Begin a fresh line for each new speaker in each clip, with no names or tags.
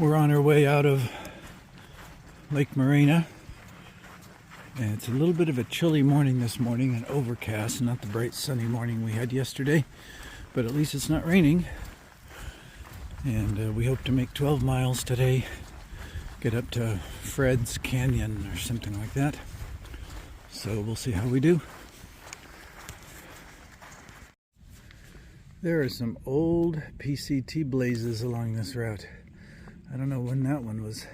We're on our way out of Lake Morena, and it's a little bit of a chilly morning this morning and overcast, not the bright sunny morning we had yesterday, but at least it's not raining. And we hope to make 12 miles today, get up to Fred's Canyon or something like that. So we'll see how we do. There are some old PCT blazes along this route. I don't know when that one was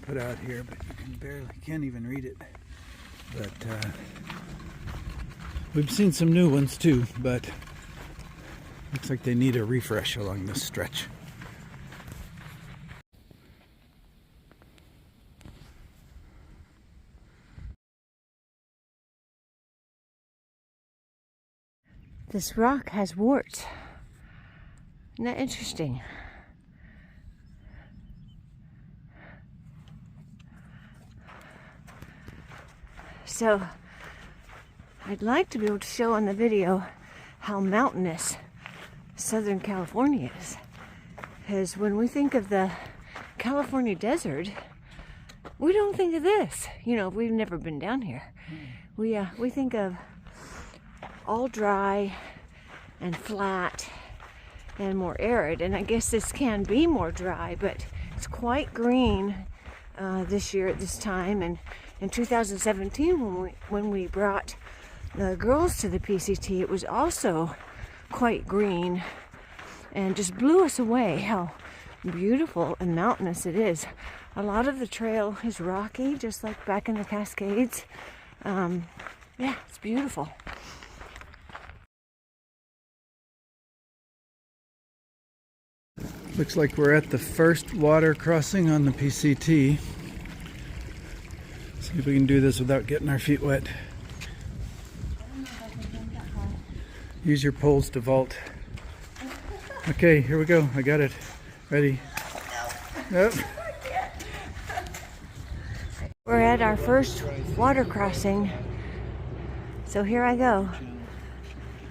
put out here, but you can't even read it. But we've seen some new ones too, but looks like they need a refresh along this stretch.
This rock has warts. Isn't that interesting? So, I'd like to be able to show on the video how mountainous Southern California is. Because when we think of the California desert, we don't think of this. You know, we've never been down here. We think of all dry and flat and more arid. And I guess this can be more dry, but it's quite green this year at this time. And in 2017, when we brought the girls to the PCT, it was also quite green and just blew us away how beautiful and mountainous it is. A lot of the trail is rocky, just like back in the Cascades. Yeah, it's beautiful.
Looks like we're at the first water crossing on the PCT. See if we can do this without getting our feet wet. Use your poles to vault. Okay, here we go. I got it. Ready? Yep.
We're at our first water crossing. So here I go.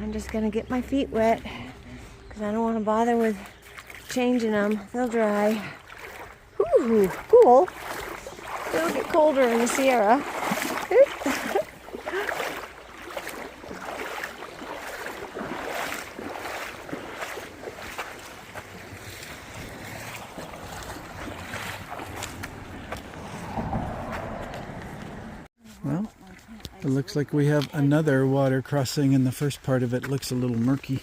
I'm just gonna get my feet wet because I don't want to bother with changing them. They'll dry. Ooh, cool. It'll get colder in the Sierra.
Well, it looks like we have another water crossing, and the first part of it looks a little murky.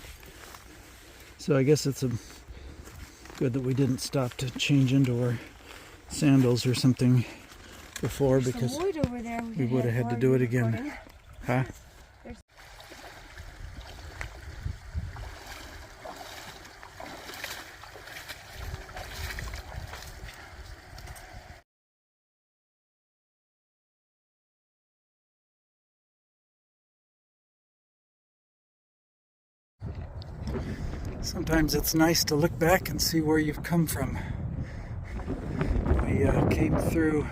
So I guess it's good that we didn't stop to change into our sandals or something before, because we would have had to do it again. Huh? Sometimes it's nice to look back and see where you've come from. We came through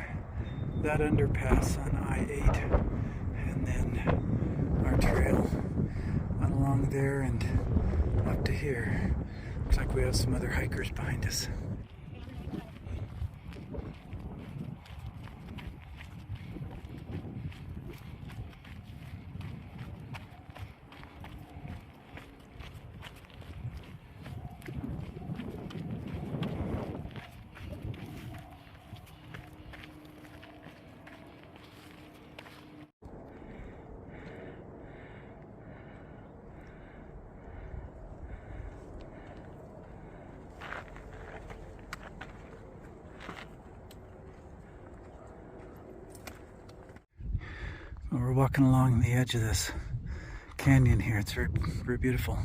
that underpass on I-8, and then our trail went along there and up to here. Looks like we have some other hikers behind us. Well, we're walking along the edge of this canyon here. It's very, very beautiful.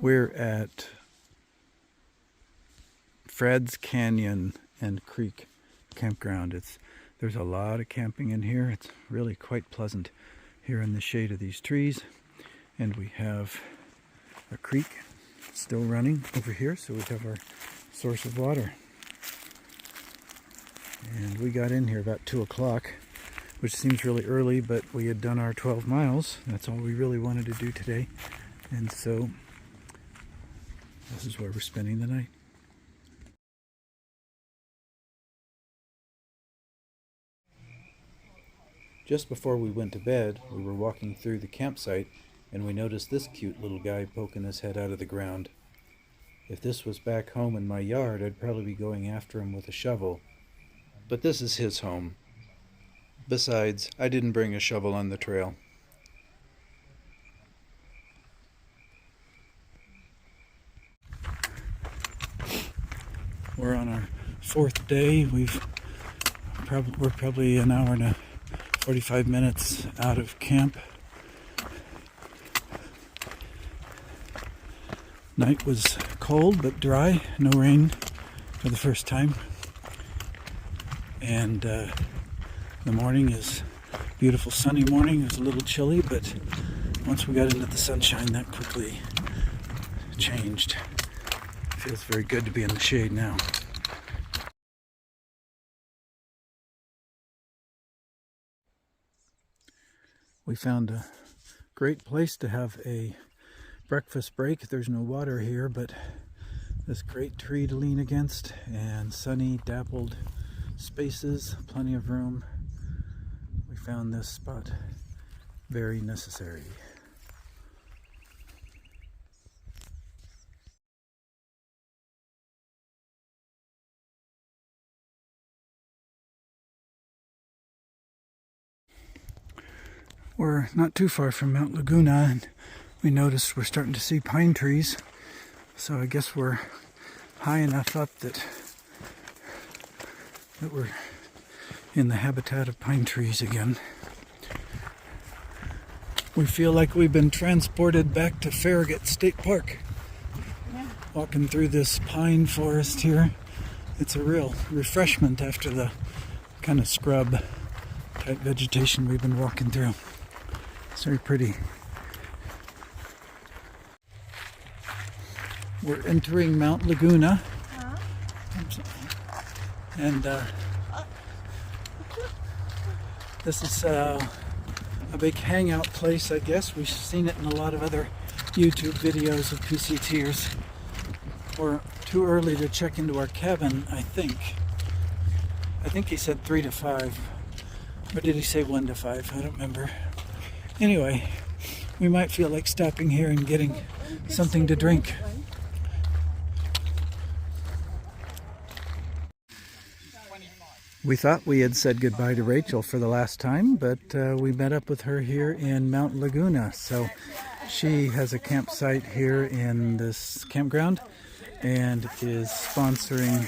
We're at Fred's Canyon and Creek campground. There's a lot of camping in here. It's really quite pleasant here in the shade of these trees. And we have a creek still running over here, so we have our source of water. And we got in here about 2 o'clock, which seems really early, but we had done our 12 miles. That's all we really wanted to do today. And so this is where we're spending the night. Just before we went to bed, we were walking through the campsite and we noticed this cute little guy poking his head out of the ground. If this was back home in my yard, I'd probably be going after him with a shovel. But this is his home. Besides, I didn't bring a shovel on the trail. We're on our 4th day. We're probably an hour and 45 minutes out of camp. Night was cold but dry, no rain for the first time. And the morning is a beautiful sunny morning. It was a little chilly, but once we got into the sunshine, that quickly changed. It feels very good to be in the shade now. We found a great place to have a breakfast break. There's no water here, but this great tree to lean against and sunny, dappled spaces, plenty of room. We found this spot very necessary. We're not too far from Mt Laguna, and we noticed we're starting to see pine trees. So I guess we're high enough up that we're in the habitat of pine trees again. We feel like we've been transported back to Farragut State Park. Yeah. Walking through this pine forest here. It's a real refreshment after the kind of scrub type vegetation we've been walking through. It's very pretty. We're entering Mt Laguna. And this is a big hangout place, I guess. We've seen it in a lot of other YouTube videos of PCTers. We're too early to check into our cabin, I think. I think he said 3 to 5. Or did he say 1 to 5? I don't remember. Anyway, we might feel like stopping here and getting something to drink. We thought we had said goodbye to Rachel for the last time, but we met up with her here in Mt Laguna. So she has a campsite here in this campground and is sponsoring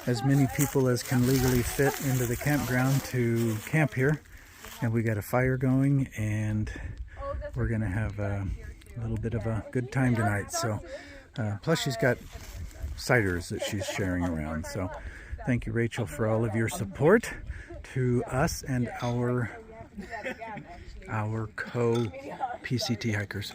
as many people as can legally fit into the campground to camp here. And we got a fire going, and we're going to have a little bit of a good time tonight. So plus she's got ciders that she's sharing around. So thank you, Rachel, for all of your support to us and our co-PCT hikers.